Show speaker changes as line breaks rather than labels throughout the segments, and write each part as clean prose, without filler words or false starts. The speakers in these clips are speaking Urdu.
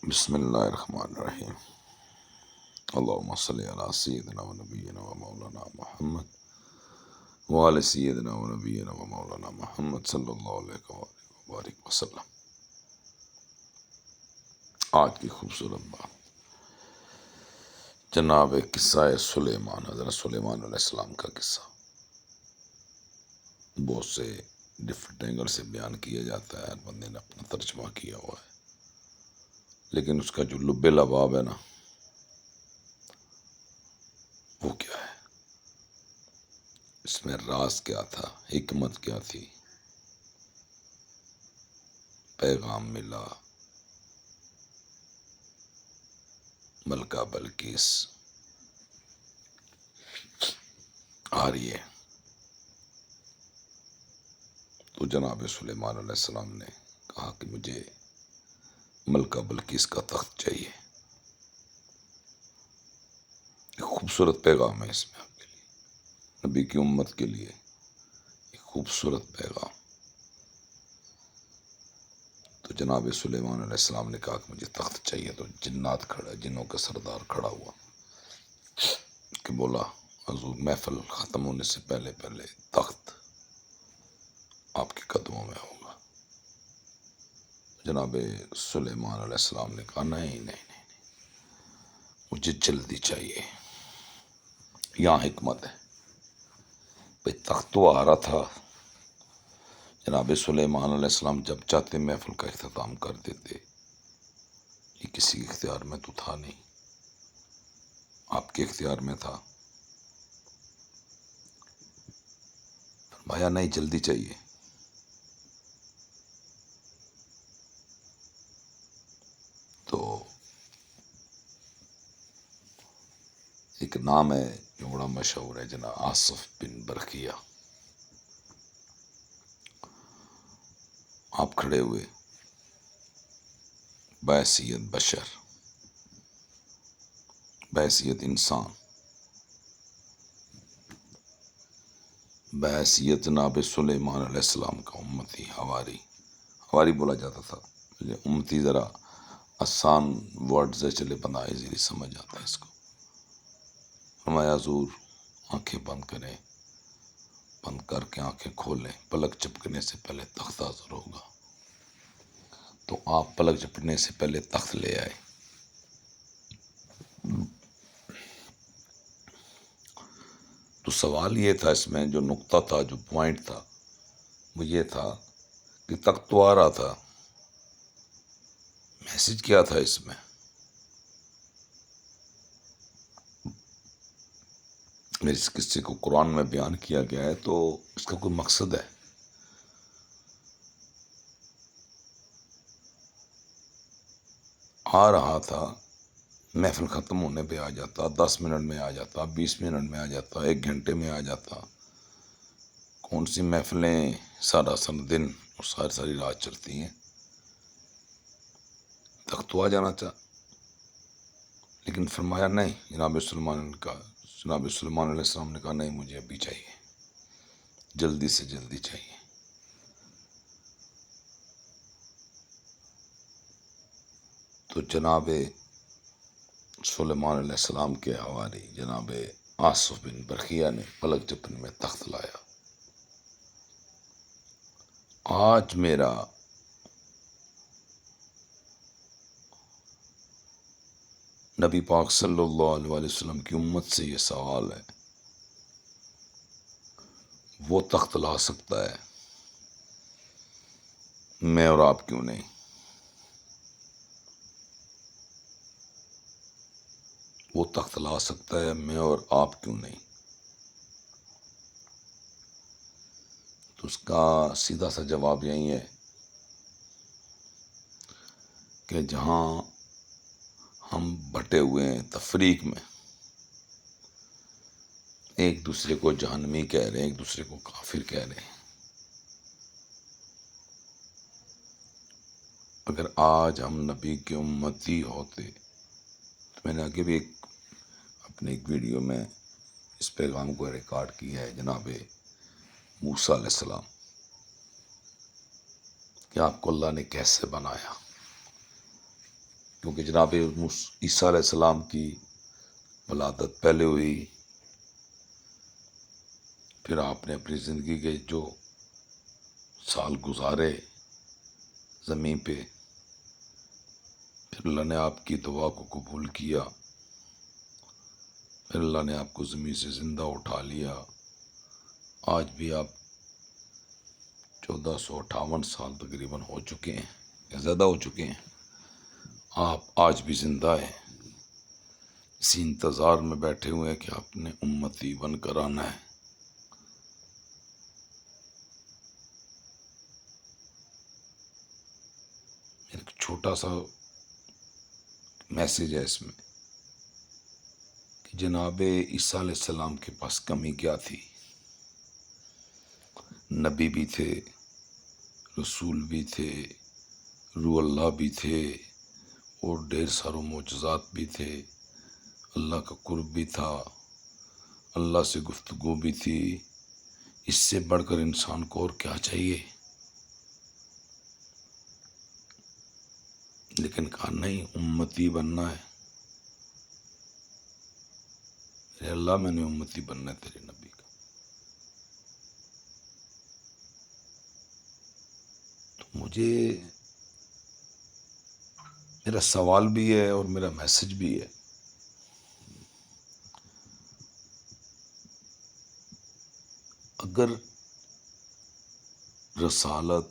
بسم اللہ الرحمن الرحیم اللہم صلی علی سیدنا و نبینا و مولانا محمد وعلی سیدنا و نبینا و مولانا محمد صلی اللہ علیہ وآلہ وسلم۔ آج کی خوبصورت بات جناب قصہ سلیمان، حضرت سلیمان علیہ السلام کا قصہ بہت سے ڈفرنٹ اینگل سے بیان کیا جاتا ہے، ہر بندے نے اپنا ترجمہ کیا ہوا ہے، لیکن اس کا جو لب لباب ہے نا، وہ کیا ہے، اس میں راز کیا تھا، حکمت کیا تھی، پیغام ملا ملکہ بلقیس آ رہی ہے تو جناب سلیمان علیہ السلام نے کہا کہ مجھے ملکہ بلقیس کا تخت چاہیے۔ ایک خوبصورت پیغام ہے اس میں آپ کے لیے، نبی کی امت کے لیے ایک خوبصورت پیغام۔ تو جناب سلیمان علیہ السلام نے کہا کہ مجھے تخت چاہیے، تو جنات کھڑا، جنوں کا سردار کھڑا ہوا کہ بولا حضور محفل ختم ہونے سے پہلے پہلے تخت آپ کے قدموں میں ہوگا۔ جناب سلیمان علیہ السلام نے کہا نہیں نہیں نہیں، مجھے جلدی چاہیے۔ یہاں حکمت ہے، بھئی تخت تو آ رہا تھا، جناب سلیمان علیہ السلام جب چاہتے محفل کا اختتام کر دیتے، یہ کسی کے اختیار میں تو تھا نہیں، آپ کے اختیار میں تھا۔ فرمایا نہیں، جلدی چاہیے۔ تو ایک نام ہے جو بڑا مشہور ہے، جناب آصف بن برقیہ، آپ کھڑے ہوئے بحیثیت بشر، بحیثیت انسان، بحیثیت جناب سلیمان علیہ السلام کا امتی، ہواری بولا جاتا تھا، امتی ذرا آسان ورڈ سے چلے بنا ایزیلی سمجھ آتا ہے اس کو۔ فرمایا حضور آنکھیں بند کریں، بند کر کے آنکھیں کھولیں، پلک چپکنے سے پہلے تخت حاضر ہوگا۔ تو آپ پلک چپکنے سے پہلے تخت لے آئے۔ تو سوال یہ تھا اس میں، جو نقطہ تھا، جو پوائنٹ تھا، وہ یہ تھا کہ تخت تو آ رہا تھا، میسج کیا تھا اس میں؟ اس قصے کو قرآن میں بیان کیا گیا ہے تو اس کا کوئی مقصد ہے۔ آ رہا تھا، محفل ختم ہونے پہ آ جاتا، 10 منٹ میں آ جاتا، 20 منٹ میں آ جاتا، 1 گھنٹے میں آ جاتا۔ کون سی محفلیں سارا دن اور ساری رات چلتی ہیں، تخت تو آ جانا چاہ، لیکن فرمایا نہیں۔ جناب سلیمان علیہ السلام نے کہا نہیں، مجھے ابھی چاہیے، جلدی سے جلدی چاہیے۔ تو جناب سلیمان علیہ السلام کے حواری جناب آصف بن برقیہ نے پلک جھپکنے میں تخت لایا۔ آج میرا نبی پاک صلی اللہ علیہ وسلم کی امت سے یہ سوال ہے، وہ تخت لا سکتا ہے، میں اور آپ کیوں نہیں؟ وہ تخت لا سکتا ہے، میں اور آپ کیوں نہیں؟ تو اس کا سیدھا سا جواب یہی ہے کہ جہاں ہم بٹے ہوئے ہیں تفریق میں، ایک دوسرے کو جہنمی کہہ رہے ہیں، ایک دوسرے کو کافر کہہ رہے ہیں، اگر آج ہم نبی کے امتی ہوتے، تو میں نے آگے بھی اپنے ایک ویڈیو میں اس پیغام کو ریکارڈ کیا ہے، جناب موسیٰ علیہ السلام، کہ آپ کو اللہ نے کیسے بنایا، کیونکہ جناب عیسیٰ علیہ السلام کی ولادت پہلے ہوئی، پھر آپ نے اپنی زندگی کے جو سال گزارے زمین پہ، پھر اللہ نے آپ کی دعا کو قبول کیا، پھر اللہ نے آپ کو زمین سے زندہ اٹھا لیا۔ آج بھی آپ 1458 سال تقریباً ہو چکے ہیں یا زیادہ ہو چکے ہیں، آپ آج بھی زندہ ہیں، اسی انتظار میں بیٹھے ہوئے ہیں کہ آپ نے امتی بن کر آنا ہے۔ ایک چھوٹا سا میسج ہے اس میں کہ جناب عیسیٰ علیہ السلام کے پاس کمی کیا تھی؟ نبی بھی تھے، رسول بھی تھے، روح اللہ بھی تھے، اور ڈھیر ساروں معجزات بھی تھے، اللہ کا قرب بھی تھا، اللہ سے گفتگو بھی تھی۔ اس سے بڑھ کر انسان کو اور کیا چاہیے؟ لیکن کہا نہیں، امتی بننا ہے میرے اللہ، میں نے امتی بننا ہے تیرے نبی کا۔ تو مجھے میرا سوال بھی ہے اور میرا میسج بھی ہے، اگر رسالت،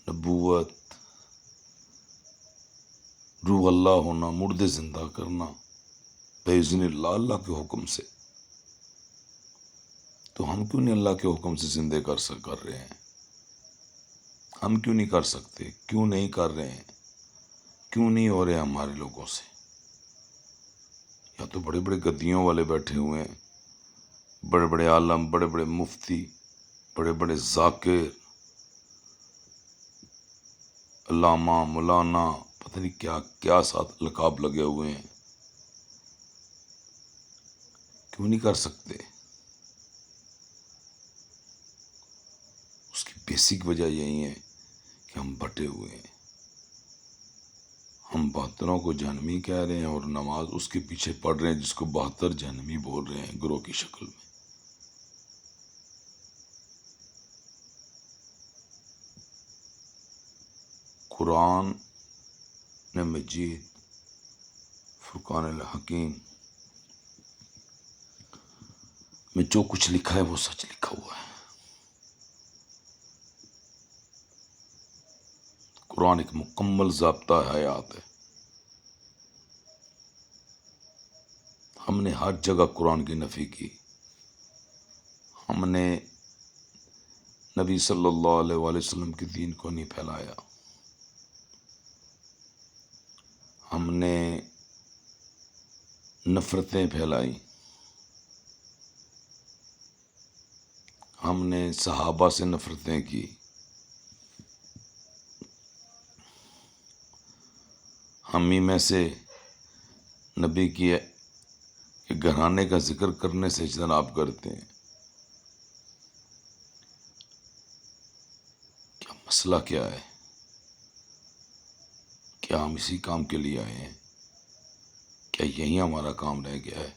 نبوت، روح اللہ ہونا، مردے زندہ کرنا باذن اللہ، اللہ کے حکم سے، تو ہم کیوں نہیں اللہ کے حکم سے زندے کر رہے ہیں؟ ہم کیوں نہیں کر سکتے؟ کیوں نہیں کر رہے ہیں؟ کیوں نہیں ہو رہے ہمارے لوگوں سے؟ یا تو بڑے بڑے گدیوں والے بیٹھے ہوئے ہیں، بڑے بڑے عالم، بڑے بڑے مفتی، بڑے بڑے ذاکر، علامہ، مولانا، پتہ نہیں کیا کیا ساتھ القاب لگے ہوئے ہیں، کیوں نہیں کر سکتے؟ اس کی بیسک وجہ یہی ہے کہ ہم بٹے ہوئے ہیں، ہم 72 کو جہنمی کہہ رہے ہیں اور نماز اس کے پیچھے پڑھ رہے ہیں جس کو 72 جہنمی بول رہے ہیں گروہ کی شکل میں۔ قرآن مجید، فرقان الحکیم میں جو کچھ لکھا ہے وہ سچ لکھا ہوا ہے۔ قرآن ایک مکمل ضابطہ حیات ہے۔ ہم نے ہر جگہ قرآن کی نفی کی، ہم نے نبی صلی اللہ علیہ وآلہ وسلم کے دین کو نہیں پھیلایا، ہم نے نفرتیں پھیلائی، ہم نے صحابہ سے نفرتیں کی، ہم ہی میں سے نبی کی گھرانے کا ذکر کرنے سے اجتناب کرتے ہیں۔ کیا مسئلہ کیا ہے؟ کیا ہم اسی کام کے لیے آئے ہیں؟ کیا یہی ہمارا کام رہ گیا ہے؟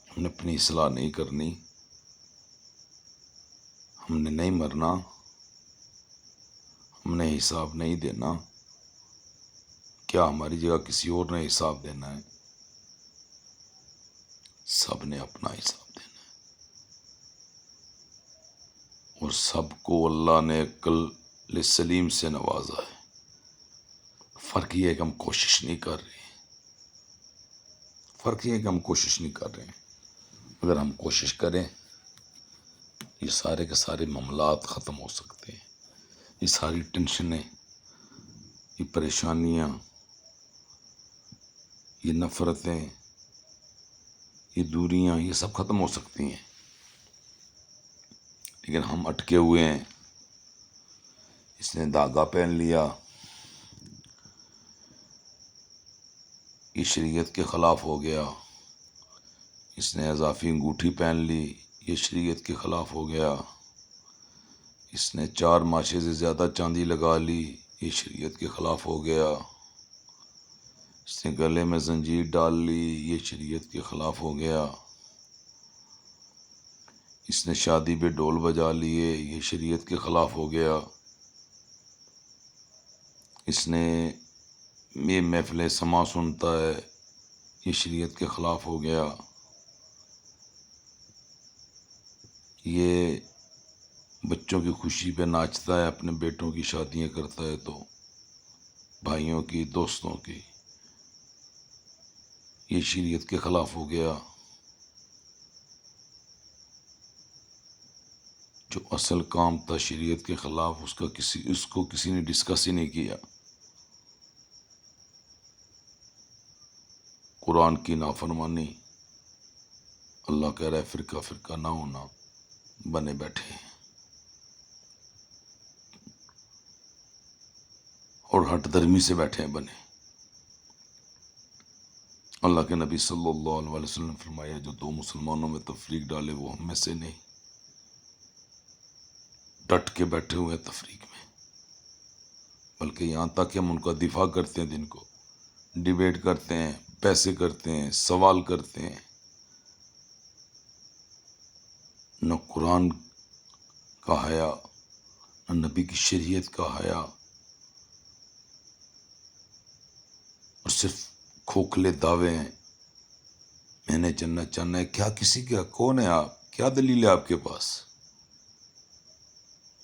ہم نے اپنی اصلاح نہیں کرنی، ہم نے نہیں مرنا، ہم نے حساب نہیں دینا، کیا ہماری جگہ کسی اور نے حساب دینا ہے؟ سب نے اپنا حساب دینا ہے، اور سب کو اللہ نے عقل سلیم سے نوازا ہے۔ فرق یہ ہے کہ ہم کوشش نہیں کر رہے ہیں، فرق یہ ہے کہ ہم کوشش نہیں کر رہے ہیں۔ اگر ہم کوشش کریں، یہ سارے کے سارے معاملات ختم ہو سکتے ہیں، یہ ساری ٹینشنیں، یہ پریشانیاں، یہ نفرتیں، یہ دوریاں، یہ سب ختم ہو سکتی ہیں۔ لیکن ہم اٹکے ہوئے ہیں۔ اس نے دھاگا پہن لیا، یہ شریعت کے خلاف ہو گیا، اس نے اضافی انگوٹھی پہن لی، یہ شریعت کے خلاف ہو گیا، اس نے 4 ماشے سے زیادہ چاندی لگا لی، یہ شریعت کے خلاف ہو گیا، اس نے گلے میں زنجیر ڈال لی، یہ شریعت کے خلاف ہو گیا، اس نے شادی پہ ڈول بجا لیے، یہ شریعت کے خلاف ہو گیا، اس نے یہ محفل سما سنتا ہے، یہ شریعت کے خلاف ہو گیا، یہ بچوں کی خوشی پہ ناچتا ہے، اپنے بیٹوں کی شادیاں کرتا ہے تو بھائیوں کی، دوستوں کی، یہ شریعت کے خلاف ہو گیا۔ جو اصل کام تھا شریعت کے خلاف، اس کو کسی نے ڈسکس ہی نہیں کیا۔ قرآن کی نافرمانی، اللہ کہہ رہا ہے فرقہ فرقہ نہ ہونا، بنے بیٹھے ہیں اور ہٹ درمی سے بیٹھے ہیں بنے۔ اللہ کے نبی صلی اللہ علیہ وسلم نے فرمایا جو دو مسلمانوں میں تفریق ڈالے وہ ہم میں سے نہیں، ڈٹ کے بیٹھے ہوئے ہیں تفریق میں، بلکہ یہاں تک کہ ہم ان کا دفاع کرتے ہیں، دن کو ڈیبیٹ کرتے ہیں، پیسے کرتے ہیں، سوال کرتے ہیں۔ نہ قرآن کا حیا، نہ نبی کی شریعت کا حیا، اور صرف کھوکھلے دعوے ہیں، میں نے جنت جانا ہے۔ کیا کسی کا کون ہے آپ؟ کیا دلیل ہے آپ کے پاس؟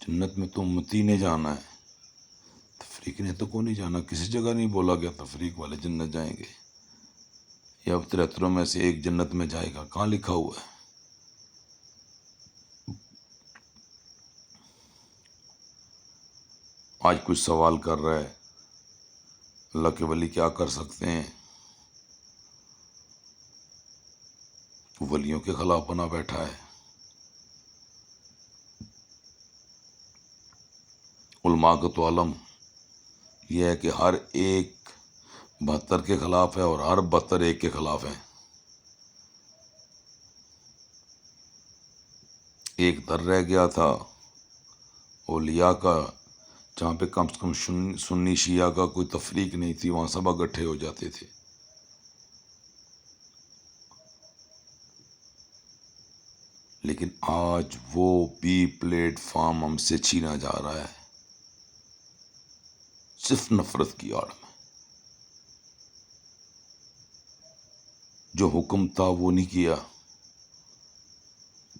جنت میں تو امتی نے جانا ہے، تفریق نے تو کو نہیں جانا۔ کسی جگہ نہیں بولا گیا تفریق والے جنت جائیں گے یا 73 میں سے ایک جنت میں جائے گا، کہاں لکھا ہوا ہے؟ آج کچھ سوال کر رہا ہے اللہ کے ولی کیا کر سکتے ہیں، ولیوں کے خلاف بنا بیٹھا ہے۔ علماء کا تو علم یہ ہے کہ ہر ایک 72 کے خلاف ہے اور ہر 72 ایک کے خلاف ہے۔ ایک در رہ گیا تھا اولیاء کا، جہاں پہ کم سے کم سنی شیعہ کا کوئی تفریق نہیں تھی، وہاں سب اکٹھے ہو جاتے تھے۔ لیکن آج وہ بھی پلیٹ فارم ہم سے چھینا جا رہا ہے، صرف نفرت کی آڑ میں۔ جو حکم تھا وہ نہیں کیا،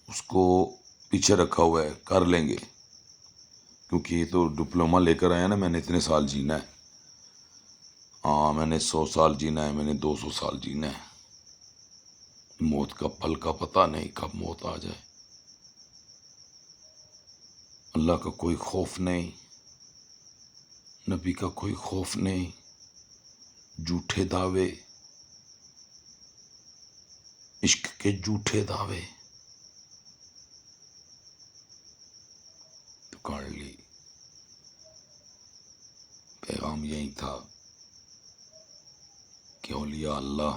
اس کو پیچھے رکھا ہوا ہے، کر لیں گے، کیونکہ یہ تو ڈپلومہ لے کر آیا نا، میں نے اتنے سال جینا ہے، ہاں میں نے 100 سال جینا ہے، میں نے 200 سال جینا ہے، موت کا پل کا پتہ نہیں کب موت آ جائے۔ اللہ کا کوئی خوف نہیں، نبی کا کوئی خوف نہیں، جھوٹے دعوے، عشق کے جھوٹے دعوے تو کر لی۔ پیغام یہی تھا کہ اولیاء اللہ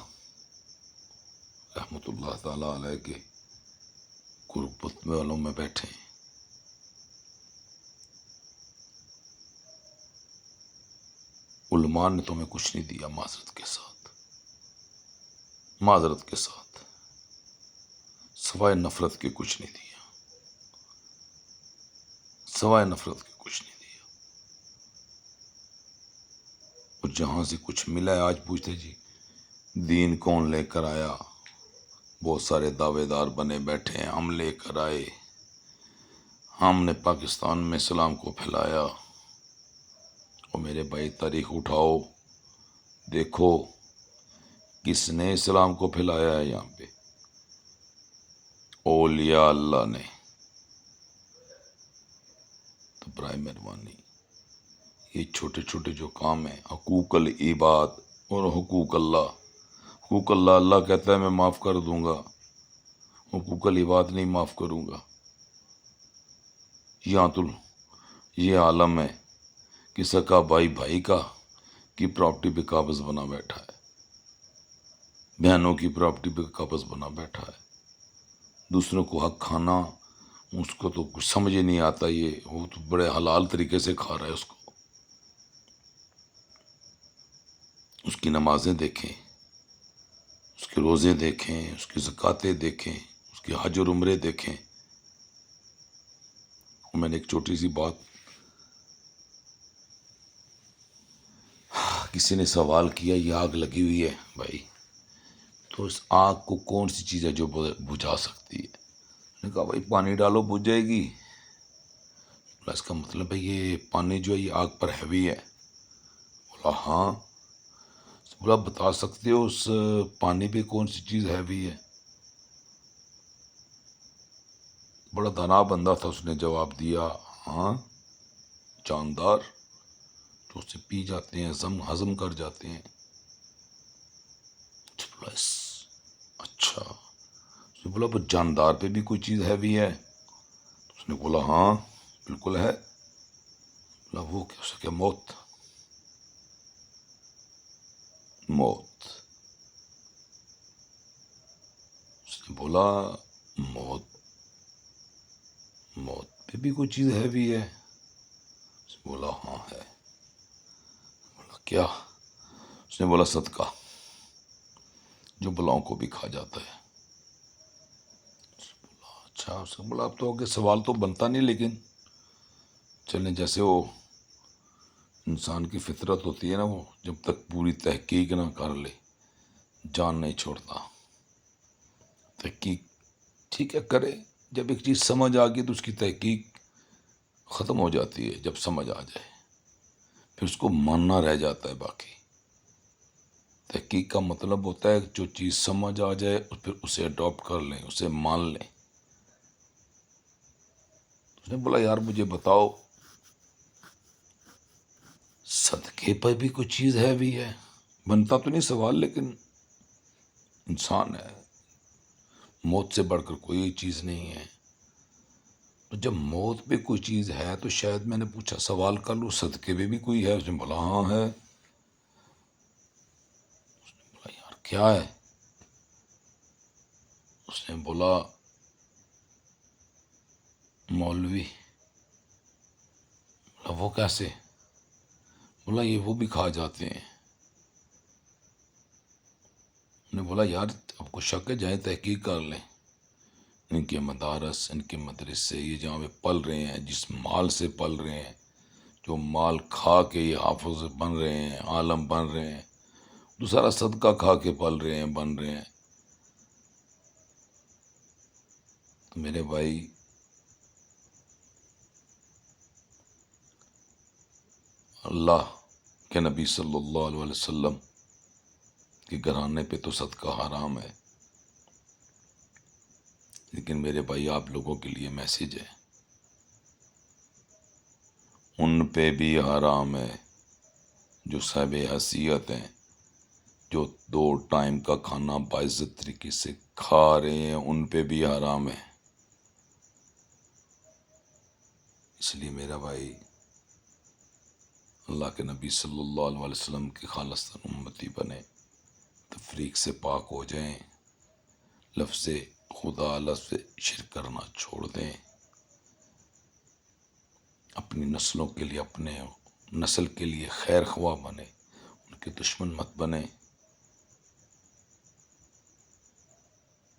رحمت اللہ تعالی علیہ کے قربت والوں میں بیٹھے ہیں۔ علماء نے تمہیں کچھ نہیں دیا، معذرت کے ساتھ سوائے نفرت کے کچھ نہیں دیا، سوائے نفرت کے کچھ نہیں دیا۔ اور جہاں سے کچھ ملا ہے آج پوچھتے جی دین کون لے کر آیا؟ بہت سارے دعوے دار بنے بیٹھے ہیں، ہم لے کر آئے، ہم نے پاکستان میں اسلام کو پھیلایا۔ اور میرے بھائی تاریخ اٹھاؤ، دیکھو کس نے اسلام کو پھیلایا ہے یہاں پہ؟ اولیاء اللہ نے۔ تو برائے مہربانی یہ چھوٹے چھوٹے جو کام ہیں، حقوق العباد اور حقوق اللہ، حقوق اللہ اللہ کہتا ہے میں معاف کر دوں گا، حقوق العباد نہیں معاف کروں گا۔ یہاں تو یہ عالم ہے کہ سکا بھائی بھائی کی پراپرٹی پہ قابض بنا بیٹھا ہے، بہنوں کی پراپرٹی پہ قابض بنا بیٹھا ہے، دوسروں کو حق کھانا اس کو تو کچھ سمجھ ہی نہیں آتا، یہ وہ تو بڑے حلال طریقے سے کھا رہا ہے اس کو۔ اس کی نمازیں دیکھیں، اس کے روزے دیکھیں، اس کی زکاتیں دیکھیں، اس کے حج اور عمرے دیکھیں۔ میں نے ایک چھوٹی سی بات، کسی نے سوال کیا یہ آگ لگی ہوئی ہے بھائی، تو اس آگ کو کون سی چیز ہے جو بجھا سکتی ہے؟ میں نے کہا بھائی پانی ڈالو بجھ جائے گی۔ بولا اس کا مطلب ہے یہ پانی جو ہے یہ آگ پر ہیوی ہے؟ بولا ہاں۔ بولا بتا سکتے ہو اس پانی پہ کون سی چیز ہیوی ہے؟ بڑا دانا بندہ تھا، اس نے جواب دیا ہاں، جاندار جو اسے پی جاتے ہیں، ہضم کر جاتے ہیں۔ بس اچھا، اس نے بولا بس جاندار پہ بھی کوئی چیز ہیوی ہے؟ اس نے بولا ہاں بالکل ہے۔ بولا وہ کیا؟ اس کے موت۔ موت۔ اس نے بولا موت، موت پہ بھی کوئی چیز ہیوی ہے؟ اس نے بولا ہاں ہے۔ بولا کیا؟ اس نے بولا صدقہ، جو بلاؤں کو بھی کھا جاتا ہے۔ اچھا، اس نے بولا اب تو آگے سوال تو بنتا نہیں، لیکن چلیں، جیسے وہ انسان کی فطرت ہوتی ہے نا، وہ جب تک پوری تحقیق نہ کر لے جان نہیں چھوڑتا۔ تحقیق ٹھیک ہے کرے، جب ایک چیز سمجھ آ گئی تو اس کی تحقیق ختم ہو جاتی ہے۔ جب سمجھ آ جائے پھر اس کو ماننا رہ جاتا ہے باقی۔ تحقیق کا مطلب ہوتا ہے جو چیز سمجھ آ جائے اور پھر اسے اڈاپٹ کر لیں، اسے مان لیں۔ اس نے بولا یار مجھے بتاؤ صدقے پر بھی کوئی چیز ہے بھی ہے؟ بنتا تو نہیں سوال، لیکن انسان ہے، موت سے بڑھ کر کوئی چیز نہیں ہے۔ تو جب موت پہ کوئی چیز ہے تو شاید میں نے پوچھا سوال کر لوں صدقے پہ بھی کوئی ہے؟ اس نے بولا ہاں ہے۔ بولا یار کیا ہے؟ اس نے بولا مولوی۔ بولا وہ کیسے؟ بولا یہ وہ بھی کھا جاتے ہیں۔ نے بولا یار آپ کو شک ہے، جائیں تحقیق کر لیں۔ ان کے مدارس، ان کے مدرسے، یہ جہاں پہ پل رہے ہیں، جس مال سے پل رہے ہیں، جو مال کھا کے یہ حافظ بن رہے ہیں، عالم بن رہے ہیں، دوسرا صدقہ کھا کے پل رہے ہیں، بن رہے ہیں۔ تو میرے بھائی اللہ کے نبی صلی اللہ علیہ وسلم کے گھرانے پہ تو صدقہ حرام ہے، لیکن میرے بھائی آپ لوگوں کے لیے میسیج ہے، ان پہ بھی حرام ہے جو صاحب حیثیت ہیں، جو 2 ٹائم کا کھانا باعزت طریقے سے کھا رہے ہیں، ان پہ بھی حرام ہے۔ اس لیے میرا بھائی اللہ کے نبی صلی اللہ علیہ وسلم کی خالصتاً امتی بنے، تفریق سے پاک ہو جائیں، لفظ خدا، لفظ شرک کرنا چھوڑ دیں، اپنی نسلوں کے لیے، اپنے نسل کے لیے خیر خواہ بنے، ان کے دشمن مت بنے۔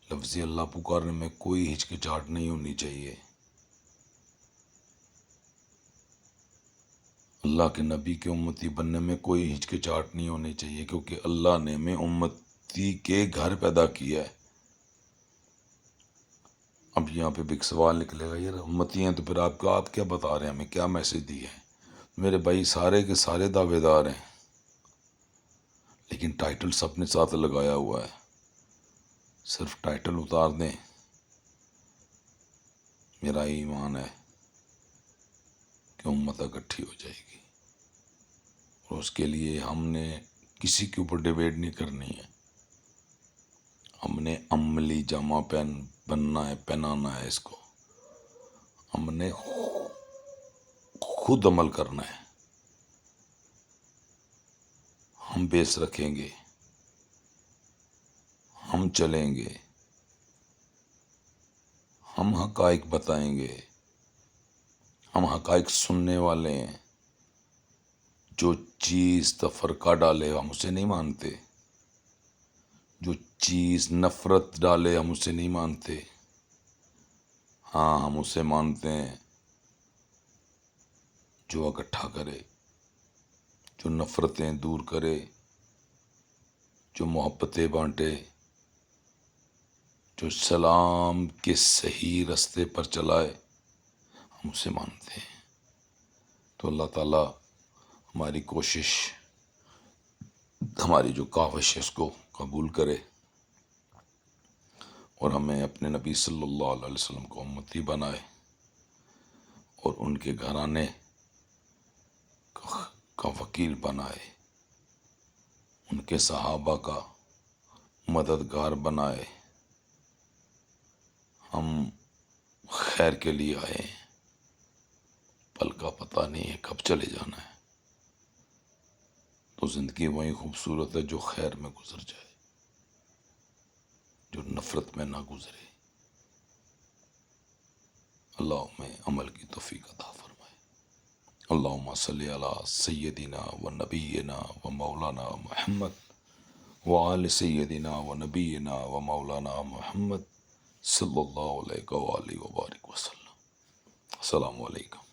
لفظ اللہ پکارنے میں کوئی ہچکچاہٹ نہیں ہونی چاہیے۔ اللہ کے نبی کے امتی بننے میں کوئی ہچکچاہٹ نہیں ہونی چاہیے، کیونکہ اللہ نے ہمیں امتی کے گھر پیدا کیا ہے۔ اب یہاں پہ بھی ایک سوال نکلے گا، یار امتی ہیں تو پھر آپ کیا بتا رہے ہیں، ہمیں کیا میسج دی ہے؟ میرے بھائی سارے کے سارے دعوے دار ہیں، لیکن ٹائٹل سب نے ساتھ لگایا ہوا ہے، صرف ٹائٹل اتار دیں۔ میرا ایمان ہے کہ امت اکٹھی ہو جائے گی، اور اس کے لیے ہم نے کسی کے اوپر ڈیبیٹ نہیں کرنی ہے، ہم نے عملی جامہ بننا ہے، پہنانا ہے اس کو، ہم نے خود عمل کرنا ہے، ہم بیس رکھیں گے، ہم چلیں گے، ہم حقائق بتائیں گے، ہم حقائق سننے والے ہیں، جو چیز تفرقہ ڈالے ہم اسے نہیں مانتے، جو چیز نفرت ڈالے ہم اسے نہیں مانتے، ہاں ہم اسے مانتے ہیں جو اکٹھا کرے، جو نفرتیں دور کرے، جو محبتیں بانٹے، جو سلام کے صحیح رستے پر چلائے، ہم اسے مانتے ہیں۔ تو اللہ تعالیٰ ہماری کوشش، ہماری جو کاوش ہے اس کو قبول کرے، اور ہمیں اپنے نبی صلی اللہ علیہ وسلم کو امتی بنائے، اور ان کے گھرانے کا وکیل بنائے، ان کے صحابہ کا مددگار بنائے۔ ہم خیر کے لیے آئے ہیں، پل کا پتہ نہیں ہے کب چلے جانا ہے، تو زندگی وہی خوبصورت ہے جو خیر میں گزر جائے، جو نفرت میں نہ گزرے۔ اللہ ہمیں عمل کی توفیق عطا فرمائے۔ اللہم صلی علی سیدنا و نبینا و مولانا محمد وآل سیدنا و نبینا و مولانا محمد صلی اللہ علیہ وآلہ وبارک وسلم۔ السلام علیکم۔